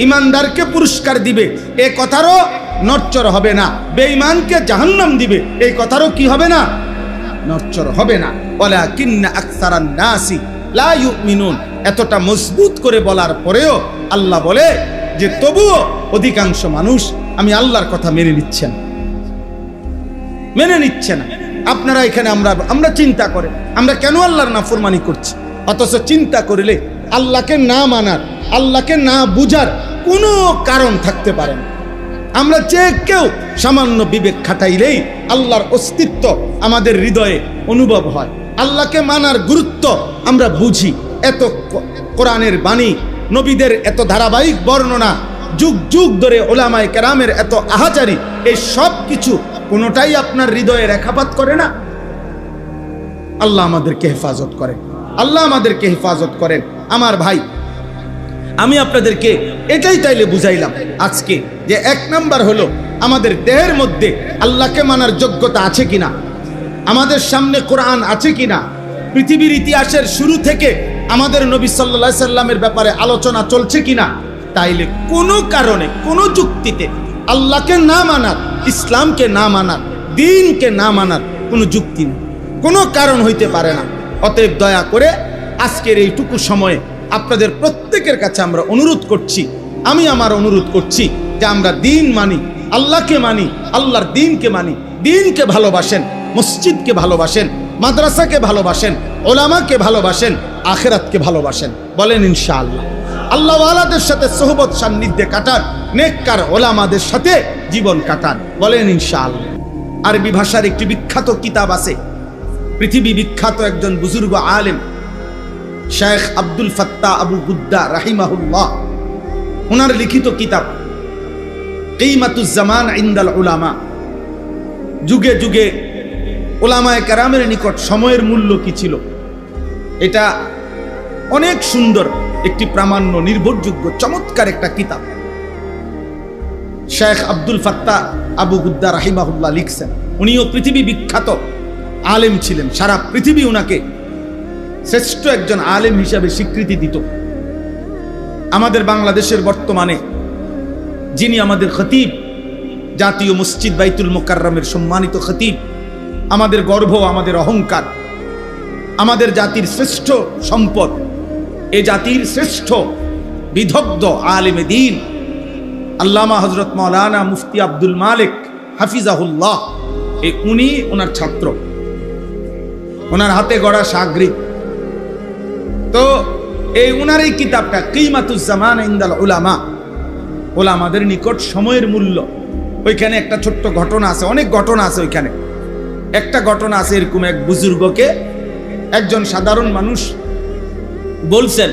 ইমানদারকে পুরস্কার দিবে, এ কথারও নড়চড় হবে না। বেঈমানকে জাহান্নাম দিবে, এই কথারও কি হবে না? নড়চড় হবে না। ওয়ালাকিন্না আকসারান নাসি লা ইউমিনুন। এতটা মজবুত করে বলার পরেও আল্লাহ বলে যে তবুও অধিকাংশ মানুষ আমি আল্লাহর কথা মেনে নিচ্ছে না, মেনে নিচ্ছে না। আপনারা এখানে আমরা চিন্তা করে আমরা কেন আল্লাহর নাফরমানি করছি, অথচ চিন্তা করলে আল্লাহকে না মানার, আল্লাহকে না বুঝার কোনো কারণ থাকতে পারে না। আমরা যে কেউ সামান্য বিবেক খাটাইলেই আল্লাহর অস্তিত্ব আমাদের হৃদয়ে অনুভব হয়, আল্লাহকে মানার গুরুত্ব আমরা বুঝি। এত কোরআনের বাণী, নবীদের এত ধারাবাহিক বর্ণনা, যুগ যুগ ধরে ওলামায়ে কেরামের এত আহাজারি, এই সব কিছু কোনোটাই আপনার হৃদয়ে রেখাপাত করে না। আল্লাহ আমাদেরকে হেফাজত করেন, আল্লাহ আমাদেরকে হেফাজত করেন। আমার ভাই, আমি আপনাদেরকে এটাই তাইলে বুঝাইলাম আজকে যে 1 নাম্বার হলো আমাদের দেহের মধ্যে আল্লাহকে মানার যোগ্যতা আছে কিনা, আমাদের সামনে কোরআন আছে কিনা, পৃথিবীর ইতিহাসের শুরু থেকে আমাদের নবী সাল্লাল্লাহু আলাইহি সাল্লামের ব্যাপারে আলোচনা চলছে কিনা। তাইলে কোনো কারণে, কোনো যুক্তিতে আল্লাহকে না মানার, ইসলামকে না মানার, দ্বীনকে না মানার কোনো যুক্তি নেই, কোনো কারণ হইতে পারে না। অতএব দয়া করে আজকের এইটুকু সময়ে আপনাদের প্রত্যেকের কাছে আমরা অনুরোধ করছি, আমি আমার অনুরোধ করছি যে আমরা দ্বীন মানি, আল্লাহকে মানি, আল্লাহর দ্বীনকে মানি, দ্বীনকে ভালোবাসেন, মসজিদকে ভালোবাসেন, মাদ্রাসাকে ভালোবাসেন, ওলামাকে ভালোবাসেন, আখিরাতকে ভালোবাসেন। বলেন ইনশাআল্লাহ। আল্লাহওয়ালাদের সাথে সোহবত সান্নিধ্যে কাটান, নেককার ওলামাদের সাথে জীবন কাটান। বলেন ইনশাআল্লাহ। আরবি ভাষার একটি বিখ্যাত কিতাব আছে, পৃথিবী বিখ্যাত একজন বুজুর্গ আলেম শেখ আব্দুল ফাত্তাহ আবু গুদ্দা রাহিমাহুল্লাহ, ওনার লিখিত কিতাব কিমাতুজ জামান ইনদাল উলামা। যুগে যুগে উলামায়ে কেরামের নিকট সময়ের মূল্য কি ছিল, এটা অনেক সুন্দর একটি প্রামাণ্য, নির্ভরযোগ্য, চমৎকার একটা কিতাব শেখ আব্দুল ফাত্তাহ আবু গুদ্দা রাহিমাহুল্লাহ লিখছেন। উনিও পৃথিবী বিখ্যাত আলেম ছিলেন, সারা পৃথিবী উনাকে শ্রেষ্ঠ একজন আলেম হিসাবে স্বীকৃতি দিত। আমাদের বাংলাদেশের বর্তমানে যিনি আমাদের খতিব, জাতীয় মসজিদ বাইতুল মোকাররমের সম্মানিত খতিব, আমাদের গর্ব, আমাদের অহংকার, আমাদের জাতির শ্রেষ্ঠ সম্পদ, এ জাতির শ্রেষ্ঠ বিদগ্ধ আলেমে দ্বীন আল্লামা হযরত মাওলানা মুফতি আব্দুল মালিক হাফিজাহুল্লাহ, এই উনি ওনার ছাত্র, ওনার হাতে গড়া শাগরিদ। তো এই উনার এই কিতাবটা কিমাতুজ জামান ইনদাল উলামা, ওলামাদের নিকট সময়ের মূল্য, ওইখানে একটা ছোট্ট ঘটনা আছে, অনেক ঘটনা আছে ওইখানে। একটা ঘটনা আছে এরকম, এক বুজুর্গকে একজন সাধারণ মানুষ বলছেন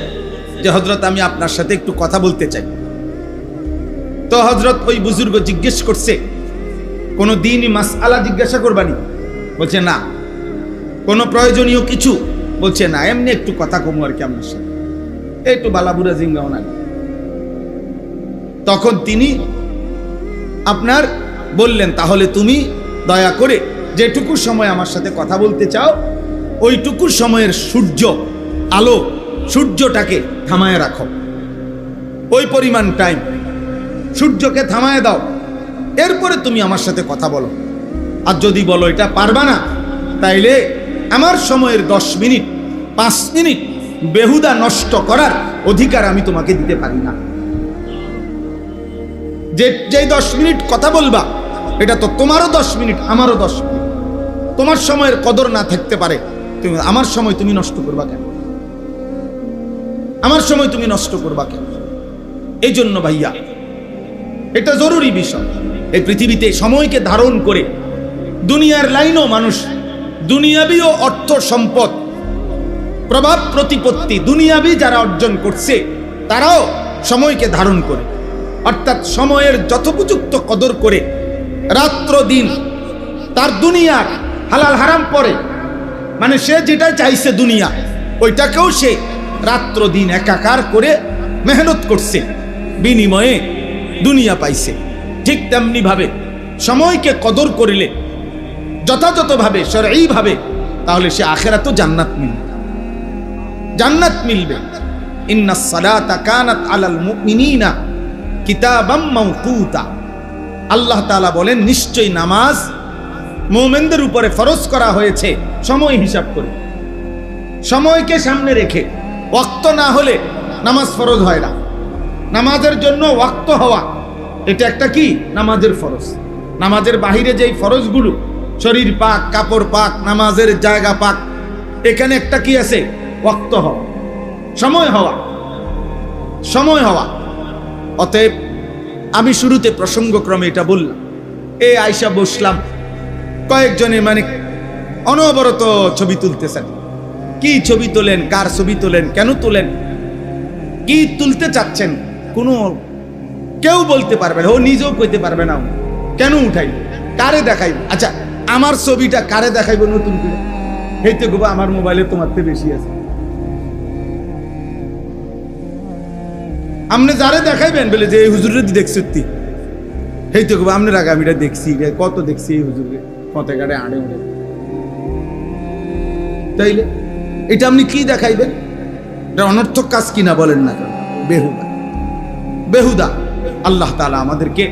যে হযরত আমি আপনার সাথে একটু কথা বলতে চাই। তো হযরত ওই বুজুর্গ জিজ্ঞেস করছে, কোনো দ্বীনি মাসআলা জিজ্ঞাসা করবানি? বলছে না। কোনো প্রয়োজনীয় কিছু? বলছে না, এমনি একটু কথা কমু আর কি আপনার সাথে, একটু বালাবুরা জিঙ্গাও না। তখন তিনি আপনার বললেন, তাহলে তুমি দয়া করে যেটুকু সময় আমার সাথে কথা বলতে চাও, ওইটুকু সময়ের সূর্য আলো, সূর্যটাকে থামায় রাখো, ওই পরিমাণ টাইম সূর্যকে থামায় দাও, এরপরে তুমি আমার সাথে কথা বলো। আর যদি বলো এটা পারবা না, তাইলে আমার সময়ের 10 মিনিট 5 মিনিট বেহুদা নষ্ট করার অধিকার আমি তোমাকে দিতে পারি না। যে 10 মিনিট কথা বলবা, এটা তো তোমারও 10 মিনিট, আমারও 10 মিনিট। তোমার সময়ের কদর না থাকতে পারে, তুমি আমার সময় তুমি নষ্ট করবা কেন? আমার সময় তুমি নষ্ট করবা কেন? এই জন্য ভাইয়া, এটা জরুরি বিষয়। এই পৃথিবীতে সময়কে ধারণ করে দুনিয়ার লাইনও মানুষ দুনিয়াবি ও অর্থ সম্পদ, প্রভাব প্রতিপত্তি দুনিয়াবি যারা অর্জন করছে, তারাও সময়কে ধারণ করে, অর্থাৎ সময়ের যথোপযুক্ত কদর করে রাত্র দিন তার দুনিয়ার হালাল হারাম পরে, মানে সে যেটা চাইছে দুনিয়া, ওইটাকেও সে রাত্র দিন একাকার করে মেহনত করছে, বিনিময়ে দুনিয়া পাইছে। ঠিক তেমনি ভাবে সময়কে কদর করিলে যথাযথভাবে, শরঈভাবে, তাহলে সে আখিরাতেও জান্নাত মিলবে, জান্নাত মিলবে। ইন্নাস সালাতা কানাত আলাল মুমিনিনা কিতাবাম মাওকুতা। আল্লাহ তাআলা বলেন নিশ্চয়ই নামাজ মুমিনদের উপরে ফরজ করা হয়েছে সময় হিসাব করে, সময়কে সামনে রেখে। ওয়াক্ত না হলে নামাজ ফরজ হয় না। নামাজের জন্য ওয়াক্ত হওয়া এটা একটা কি নামাজের ফরজ। নামাজের বাহিরে যেই ফরজগুলো, শরীর পাক, কাপড় পাক, নামাজের জায়গা পাক, এখানে একটা কি আছে ওয়াক্ত হওয়া, সময় হওয়া, সময় হওয়া। অতএব আমি শুরুতে প্রসঙ্গক্রমে এটা বললাম। এই আয়সা বসলাম, কয়েকজনে মানে অনবরত ছবি তুলতেছেন। কি ছবি তোলেন, কার ছবি তোলেন, কেন তোলেন, কি তুলতে চাচ্ছেন, কোনো কেউ বলতে পারবে না। ও নিজেও কইতে পারবে না কেন উঠাই, কারে দেখাইব। আচ্ছা আমার ছবিটা কারে দেখাইব নতুন করে? হেইতে গো আমার মোবাইলে তোমার থেকে বেশি আছে। আপনি যারে দেখাইবেন বলে যে এই হুজুরে দেখছি, হেইতে গো আপনার আগে আমি এটা দেখছি, কত দেখছি এই হুজুরে পথে ঘাটে আড়ে উড়ে। তাইলে এটা আপনি কি দেখাইবেন? এটা অনর্থক কাজ কিনা বলেন না কেন? বেহুদা, বেহুদা। আল্লাহ তাআলা আমাদেরকে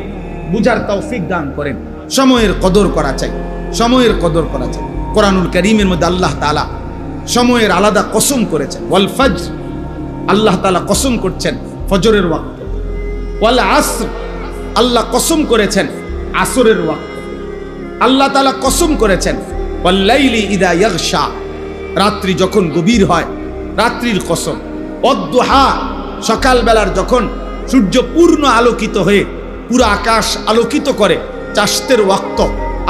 বুঝার তৌফিক দান করেন। সময়ের কদর করা চাই, সময়ের কদর করা চাই। কোরআনুল কারীমের মধ্যে আল্লাহ তাআলা সময়ের আলাদা কসম করেছেন। ওয়াল ফজর, আল্লাহ তাআলা কসম করছেন ফজরের ওয়াক্ত। ওয়াল আসর, আল্লাহ কসম করেছেন আসরের ওয়াক্ত। আল্লাহ তাআলা কসম করেছেন ওয়াল লাইলি ইযা ইয়াগশা, রাত্রি যখন গভীর হয়, রাত্রির কসম। ওয়াদ-দুহা, সকালবেলার যখন সূর্য পূর্ণ আলোকিত হয়ে পুরো আকাশ আলোকিত করে, চাশতের ওয়াক্ত,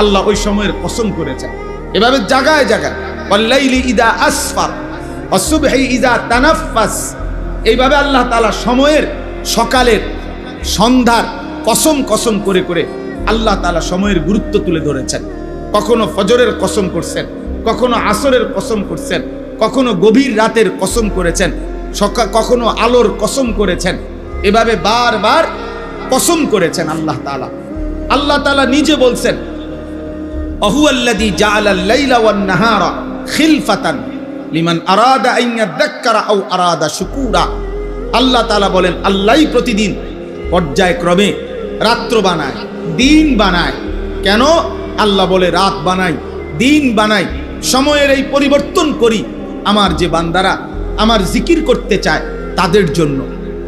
আল্লাহ ওই সময়ের কসম করেছেন। এভাবে জায়গায় জায়গায় ওয়াল-লাইলি ইযা আসফার ওয়াস-সুবহি ইযা তানাফফাস, এইভাবে আল্লাহ তাআলা সময়ের, সকালের, সন্ধ্যার কসম কসম করে করে আল্লাহ তাআলা সময়ের গুরুত্ব তুলে ধরেছেন। কখনো ফজরের কসম করছেন, কখনো আসরের কসম করছেন, কখনো গভীর রাতের কসম করেছেন, কখনো আলোর কসম করেছেন। এভাবে বারবার কসম করেছেন আল্লাহ তাআলা। আল্লাহ তাআলা নিজে বলছেন আহুয়াল্লাযী জাআলাল লাইলা ওয়ান নাহারা খিলফাতান লিমান আরাদা আন ইয়াযাক্কারা আও আরাদা শুকুরা। আল্লাহ তাআলা বলেন আল্লাহই প্রতিদিন পর্যায়ক্রমে রাত্র বানায়, দিন বানায়। কেন? আল্লাহ বলে রাত বানাই, দিন বানাই, সময়ের এই পরিবর্তন করি আমার যে বান্দারা আমার জিকির করতে চায় তাদের জন্য,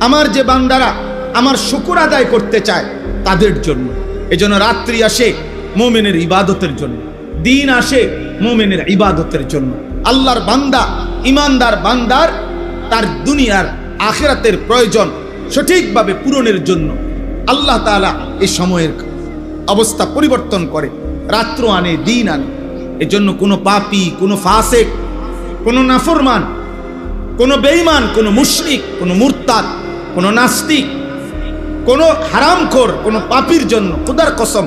আমার যে বান্দারা আমার শুকর আদায় করতে চায় তাদের জন্য। এজন্য রাত্রি আসে মুমিনের ইবাদতের জন্য, দিন আসে মুমিনের ইবাদতের জন্য। আল্লাহর বান্দা, ইমানদার বান্দার তার দুনিয়ার আখিরাতের প্রয়োজন সঠিকভাবে পূরণের জন্য আল্লাহ তাআলা এই সময়ের অবস্থা পরিবর্তন করে, রাত্র আনে, দিন আনে। এজন্য কোনো পাপী, কোনো ফাসিক, কোনো নাফরমান, কোনো বেঈমান, কোনো মুশরিক, কোনো মুরতাদ, কোনো নাস্তিক, কোনো হারামখোর, কোনো পাপীর জন্য খোদার কসম,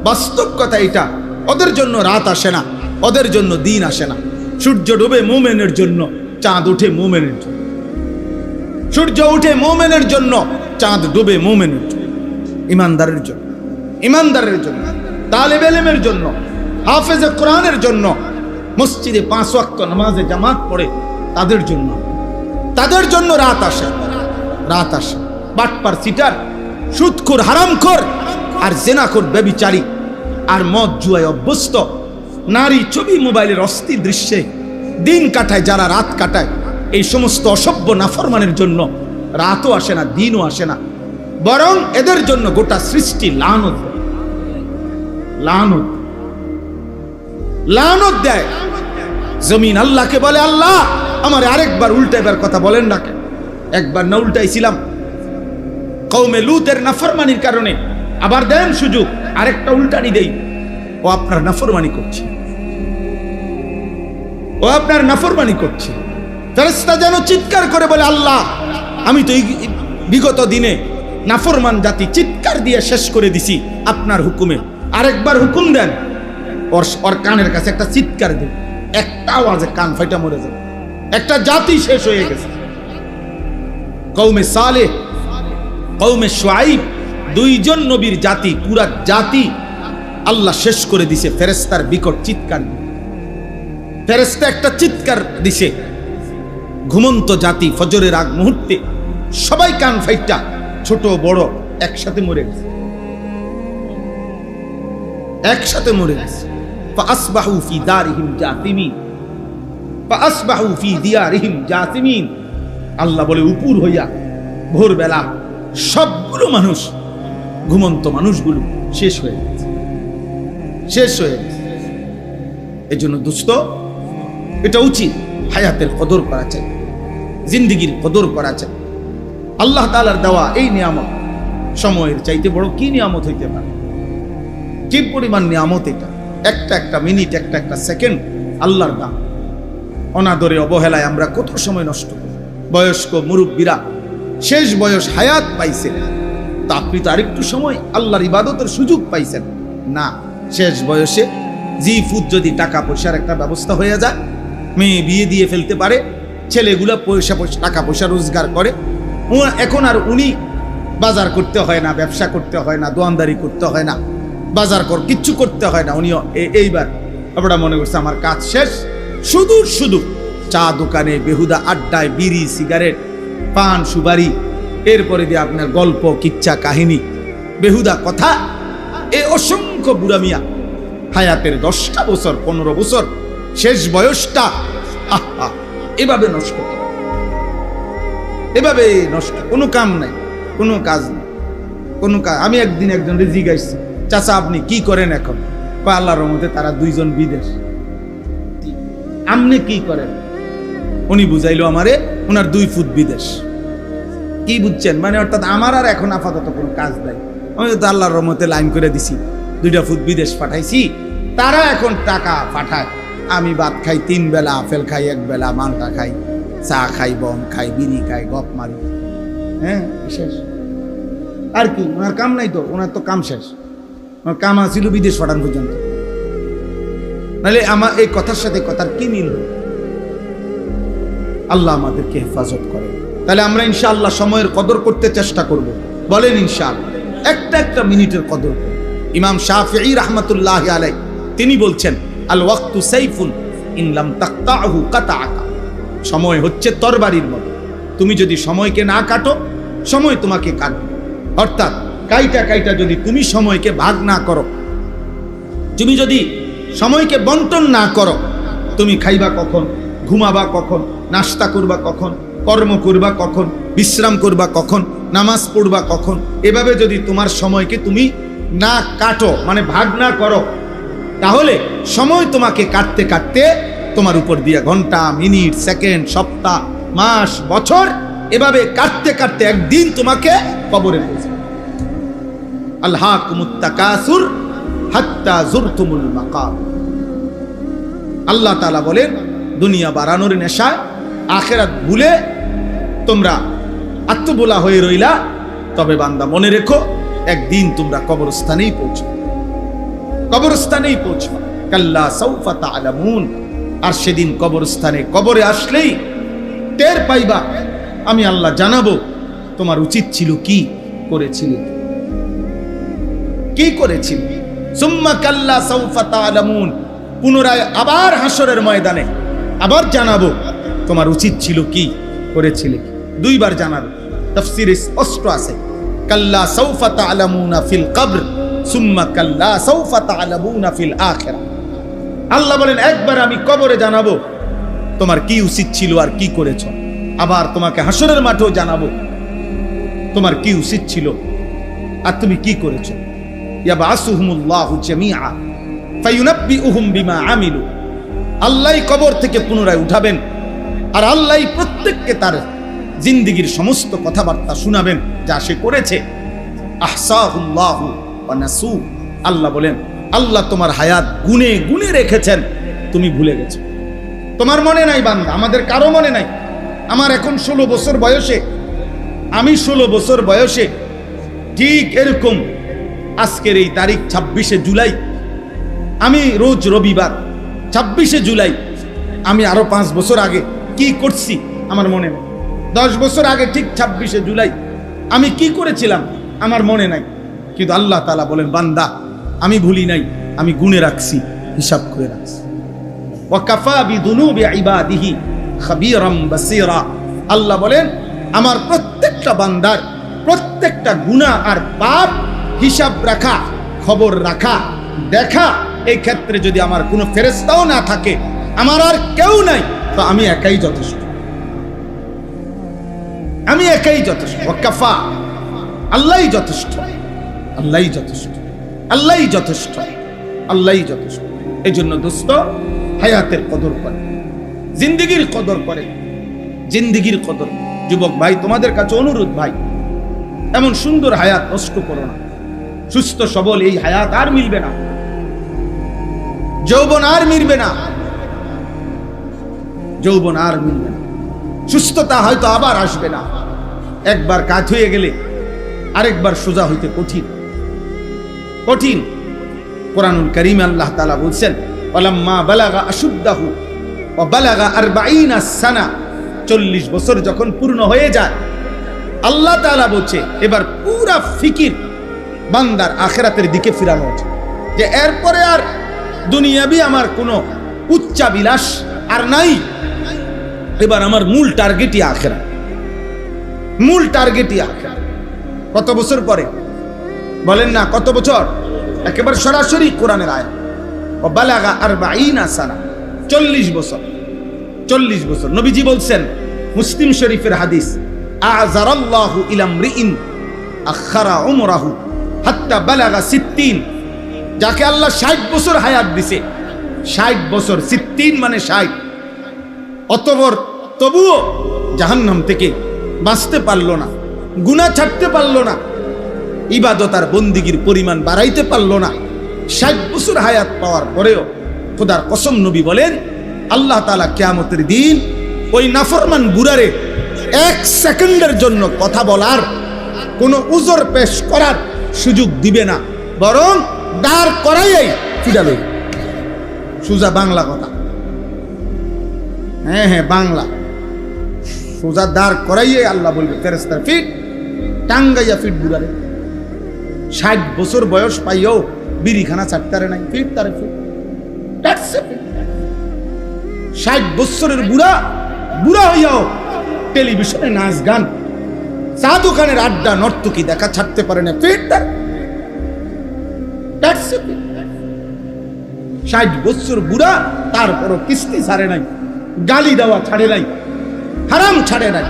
বাস্তব কথা এটা, ওদের জন্য রাত আসে না, ওদের জন্য দিন আসে না। সূর্য ডুবে মুমিনের জন্য, চাঁদ উঠে মুমিনের জন্য। সূর্য উঠে মুমিনের জন্য, চাঁদ ডুবে মুমিনের জন্য। ইমানদারের জন্য, ইমানদারের জন্য, তালেব ইলমের জন্য, হাফেজে কোরআনের জন্য, মসজিদে 5 ওয়াক্ত নামাজে জামাত পড়ে তাদের জন্য, তাদের জন্য রাত আসে, রাত আসে। বাটপার, সিটার, সুদখোর, হারামখোর আর জেনাখোর, ব্যভিচারী আর মদ জুয়ায় অভ্যস্ত, নারী ছবি, মোবাইলের অস্থির দৃশ্যে দিন কাটায় যারা, রাত কাটায়, এই সমস্ত অসভ্য নাফরমানের জন্য রাতও আসে না, দিনও আসে না, বরং এদের জন্য গোটা সৃষ্টি লানত, লানত, লানত দেয়। জমিন আল্লাহকে বলে আল্লাহ আমার আরেকবার উল্টাইবার কথা বলেন না কেন? একবার না উল্টাইছিলাম কওমে লুতের নাফরমানির কারণে, আবার দেন সুযোগ আরেকটা উল্টানি দেই। ও আপনার নাফরমানি করছে, ও আপনার নাফরমানি করছে। ফেরেশতা যেন চিৎকার করে বলে আল্লাহ আমি তো বিগত দিনে নাফরমান জাতি চিৎকার দিয়ে শেষ করে দিছি আপনার হুকুমে, আরেকবার হুকুম দেন। ওর কানের কাছে একটা চিৎকার দেন, একটা আওয়াজে কান ফাইটা মরে যাবে। একটা জাতি শেষ হয়ে গেছে। কওমে সালেহ, কওমে শুআইব, 2 জন নবীর জাতি, পুরা জাতি আল্লাহ শেষ করে দিছে ফেরেশতার বিকট চিৎকার। ফেরেশতা একটা চিৎকার দিছে, ঘুমন্ত জাতি ফজরের আগ মুহূর্তে সবাই কান ফাইটা, ছোট বড় একসাথে মরে গেছে, একসাথে মরে গেছে। ফাসবাহু ফি দারিহিম জাতিমিন, ফাসবাহু ফি দিয়ারিহিম জাতিমিন। আল্লাহ বলে উপর হইয়া ভোরবেলা সবগুলো মানুষ, ঘুমন্ত মানুষগুলো শেষ হয়ে গেছে, শেষ হয়ে গেছে। এই জন্য দোস্ত, এটা উচিত হায়াতের কদর করা চাই, জিন্দিগির কদর করা চাই। আল্লাহ তাআলার দেওয়া এই নিয়ামত সময়ের চাইতে বড় কি নিয়ামত হইতে পারে? কি পরিমাণ নিয়ামত এটা! একটা একটা মিনিট, একটা একটা সেকেন্ড আল্লাহর দান। অনাদরে অবহেলায় আমরা কত সময় নষ্ট করি। বয়স্ক মুরব্বীরা শেষ বয়স হায়াত পাইছে, তা আপনি তো আরেকটু সময় আল্লাহর ইবাদতের সুযোগ পাইছেন না। শেষ বয়সে জি ফুট যদি টাকা পয়সার একটা ব্যবস্থা হয়ে যায়, মেয়ে বিয়ে দিয়ে ফেলতে পারে, ছেলেগুলা টাকা পয়সা রোজগার করে, এখন আর উনি বাজার করতে হয় না, ব্যবসা করতে হয় না, দোয়ানদারি করতে হয় না, বাজার কিচ্ছু করতে হয় না। উনি এইবার আমরা মনে করছে আমার কাজ শেষ, শুধু শুধু চা দোকানে, বেহুদা আড্ডায়, বিড়ি সিগারেট, পান সুপারি, এরপরে দিয়ে আপনার গল্প কিচ্ছা কাহিনী, বেহুদা কথা, এ অসংখ্য বুড়া মিয়া হায়াতের 10টা বছর 15 বছর শেষ বয়সটা আহা এভাবে নষ্ট করে, এভাবে নষ্ট। কোনো কাম নাই, কোনো কাজ নেই, কোনো কাজ। আমি একদিন একজনকে জিজ্ঞাসা, চাচা আপনি কি করেন এখন? আল্লাহর রহমতে তারা 2 জন বিদেশ। আপনি কি করেন? উনি বুঝাইলো আমারে ওনার 2 ফুট বিদেশ। কি বুঝছেন? মানে অর্থাৎ আমার আর এখন আপাতত কোনো কাজ নাই, আমি তো আল্লাহর রহমতে লাইন করে দিছি, 2টা ফুট বিদেশ পাঠাইছি, তারা এখন টাকা পাঠায়, আমি ভাত খাই 3 বেলা, আপেল খাই 1 বেলা, মালটা খাই, চা খাই, বম খাই, বিড়ি খাই, গপ মারি, হ্যাঁ শেষ। আর কি? ওনার কাম নাই তো, ওনার তো কাম শেষ। ওনার কাম আছিল বিদেশ পাঠান পর্যন্ত। নাহলে আমার এই কথার সাথে কথার কি মিল? আল্লাহ আমাদেরকে হেফাজত করে। তাহলে আমরা ইনশাআল্লাহ সময়ের কদর করতে চেষ্টা করব। বলেন ইনশাআল্লাহ, একটা একটা মিনিটের কদর। ইমাম শাফিঈ রাহমাতুল্লাহি আলাইহি তিনি বলছেন, আল ওয়াক্তু সাইফুন ইন লাম তাকতাহু কাতাআকা। সময় হচ্ছে তরবারির মতো, তুমি যদি সময়কে না কাটো, সময় তোমাকে কাটবে। অর্থাৎ কাইটা কাইটা যদি তুমি সময়কে ভাগ না করো, তুমি যদি সময়কে বন্টন না করো, তুমি খাইবা কখন, ঘুমাবা কখন, নাস্তা করবা কখন, কর্ম করবা কখন, বিশ্রাম করবা কখন, নামাজ পড়বা কখন, এভাবে যদি তোমার সময়কে তুমি না কাটো, মানে ভাগ না করো, তাহলে সময় তোমাকে কাটতে কাটতে তোমার উপর দিয়ে ঘন্টা, মিনিট, সেকেন্ড, সপ্তাহ, মাস, বছর এভাবে কাটতে কাটতে একদিন তোমাকে কবরে পৌঁছাবে। আলহাকুমুত তাকাসুর হাত্তা যুরতুমুল মাকাবির। আল্লাহ তাআলা বলেন, দুনিয়া বাড়ানোর নেশায় আখিরাত ভুলে তোমরা আত্মবোলা হয়ে রইলা। তবে বান্দা মনে রেখো, একদিন তোমরা কবরস্থানেই পৌঁছবে, কবরস্থানেই পৌঁছবে। কাল্লা সাউফা তা'লামুন। আর সেদিন কবরস্থানে, কবরে আসলেই টের পাইবা, আমি আল্লাহ জানাবো তোমার উচিত ছিল কি করেছিলে, কি করেছিলে। সুম্মা কাল্লা সাউফা তা'লামুন। পুনরায় আবার হাসরের ময়দানে আবার জানাবো তোমার উচিত ছিল কি করেছিলে। 2 বার জানাবো। তাফসীরে স্পষ্ট আছে, কাল্লা সাউফা তা'লামুনা ফিল কবর সুম্মা কাল্লা সাউফা তা'লামুনা ফিল আখিরাহ। আল্লাহ বলেন, একবার আমি কবরে জানাবো তোমার কি উচিত ছিল আর কি করেছ, আবার তোমাকে হাসরের মাঠেও জানাবো তোমার কি উচিত ছিল আর তুমি কি করেছো। ইয়াবআসুহুমুল্লাহু জামিআ ফায়ুনাব্বিউহুম বিমা আমিলু। আল্লাহই কবর থেকে পুনরায় উঠাবেন, আর আল্লাহই প্রত্যেককে তার জিন্দেগীর সমস্ত কথাবার্তা শোনাবেন যা সে করেছে। আহসাহুল্লাহু ওয়া নাসু। আল্লাহ বলেন, আল্লাহ তোমার হায়াত গুনে গুনে রেখেছেন, তুমি ভুলে গেছো। তোমার মনে নাই বান্দা, আমাদের কারো মনে নাই। আমার এখন 16 বছর বয়সে, আমি 16 বছর বয়সে ঠিক এরকম আজকের এই তারিখ 26শে জুলাই, আমি রোজ রবিবার 26শে জুলাই আমি আরো 5 বছর আগে কি করছি আমার মনে নেই। 10 বছর আগে ঠিক 26শে জুলাই আমি কি করেছিলাম আমার মনে নাই। কিন্তু আল্লাহ তাআলা বলেন, বান্দা আমি ভুলি নাই, আমি গুনে রাখছি, হিসাব করে রাখছি। ওয়া কাফা বিযুনুবি ইবাদিহি খাবীরাম বাসীরা। আল্লাহ বলেন, আমার প্রত্যেকটা বান্দার প্রত্যেকটা গুনাহ আর পাপ হিসাব রাখা, খবর রাখা, দেখা। এই ক্ষেত্রে যদি আমার কোনো ফেরেশতাও না থাকে, আমার আর কেউ নাই, তো আমি একাই যথেষ্ট। আমি একাই যথেষ্ট। ওয়াকাফা, আল্লাহই যথেষ্ট, আল্লাহই যথেষ্ট, আল্লাহই যথেষ্ট, আল্লাহই যথেষ্ট। এই জন্য দোস্ত, হায়াতের কদর করে, জিন্দেগির কদর করে, জিন্দেগির কদর। যুবক ভাই, তোমাদের কাছে অনুরোধ ভাই, এমন সুন্দর হায়াত নষ্ট করো না। সুস্থ সবল এই হায়াত আর মিলবে না, যৌবন আর মিলবে না, যৌবন আর মিলবে না। সুস্থতা হয়তো আবার আসবে না। একবার কাজ হয়ে গেলে আরেকবার সোজা হইতে কঠিন, কঠিন। কোরআনুল কারীমে আল্লাহ তাআলা বলছেন, ওয়ালাম্মা বালাগা আশুদ্দাহু ওয়া বালাগা 40 সানা, 40 বছর যখন পূর্ণ হয়ে যায়, আল্লাহ তাআলা বলছে এবার পুরা ফিকির বান্দার আখিরাতের দিকে ফিরানো হচ্ছে, যে এরপরে আর দুনিয়াবি আমার কোনো উচ্চাবিলাস আর নাই। এবার আমার মূল টার্গেটই আখিরাত, মূল টার্গেটই আখিরাত। কত বছর পরে বলেন না, কত বছর? একেবারে সরাসরি কোরআনের আয়াত, ও বালাগা 40 সানা, 40 বছর, 40 বছর। নবীজি বলছেন, মুসলিম শরীফের হাদিস, আযারাল্লাহু ইলা আমরিইন আখারা উমরাহু হাত্তা বালাগা 60, যাকে আল্লাহ 60 বছর হায়াত দিছে, 60 বছর, 60 মানে 60, অতঃপর তবুও জাহান্নাম থেকে বাঁচতে পারলো না, গুনাহ ছাড়তে পারলো না, ইবাদত আর বন্দিগির পরিমাণ বাড়াইতে পারলো না। 60 বছর হায়াত পাওয়ার পরেও খোদার কসম নবী বলেন, আল্লাহ তাআলা কিয়ামতের দিন ওই নাফরমান বুড়ারে 1 সেকেন্ডের জন্য কথা বলার, কোনো উযর পেশ করার সুযোগ দিবে না, বরং দাঁড় করাইয়াই ফিরাবে। সোজা বাংলা কথা, হ্যাঁ হ্যাঁ বাংলা, সোজা দাঁড় করাইয়াই আল্লাহ বলবে ফেরেশতার ফিট, টাঙ্গাইয়া ফিট বুড়ারে। 60 বছর বয়স পাইও বিড়িখানা ছাড়তারে নাই, ফিট তারে ফিট। 60 বছরের বুড়া, বুড়া হইয়াও টেলিভিশনে নাচ গান, চা দোকানের আড্ডা, নর্তকী দেখা ছাড়তে পারে না, ফিট তার। 60 বছর বুড়া, তারপরও কিস্তি ছাড়ে নাই, গালি দেওয়া ছাড়ে নাই, হারাম ছাড়ে নাই,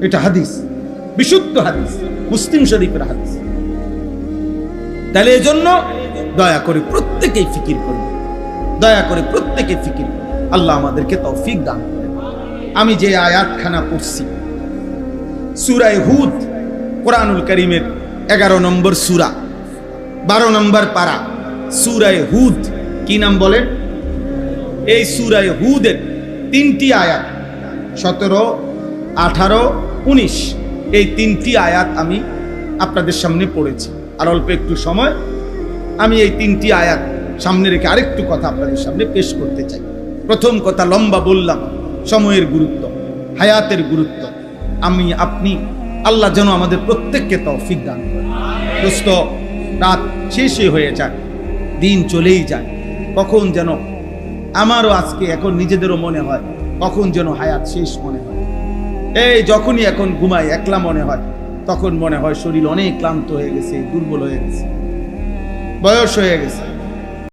এটা হাদিস, বিশুদ্ধ হাদিস, মুসলিম শরীফের হাদিস। তাহলে এই জন্য দয়া করে প্রত্যেকেই ফিকির করবে, দয়া করে প্রত্যেকে ফিকির করবে। আল্লাহ আমাদেরকে তৌফিক দান করেন। আমি যে আয়াতখানা পড়ছি, সূরা হুদ, কোরআনুল কারীমের 11 নম্বর সূরা, 12 নম্বর পারা, সূরা হুদ। কি নাম বলেন? এই সূরা হুদের 3টি আয়াত, 17, 18, 19, এই 3টি আয়াত আমি আপনাদের সামনে পড়েছি। আর অল্প একটু সময় আমি এই 3টি আয়াত সামনে রেখে আরেকটু কথা আপনাদের সামনে পেশ করতে চাই। প্রথম কথা, লম্বা বললাম, সময়ের গুরুত্ব, হায়াতের গুরুত্ব। আমি আপনি, আল্লাহ যেন আমাদের প্রত্যেককে তৌফিক দান করেন। দোস্ত, রাত শেষই হয়ে যায়, দিন চলেই যায়, কখন যেন আমারও আজকে এখন নিজেদেরও মনে হয় কখন যেন হায়াত শেষ মনে হয়। এই যখনই এখন ঘুমাই, একলা মনে হয়, তখন মনে হয় শরীর অনেক ক্লান্ত হয়ে গেছে, দুর্বল হয়ে গেছে, বয়স হয়ে গেছে।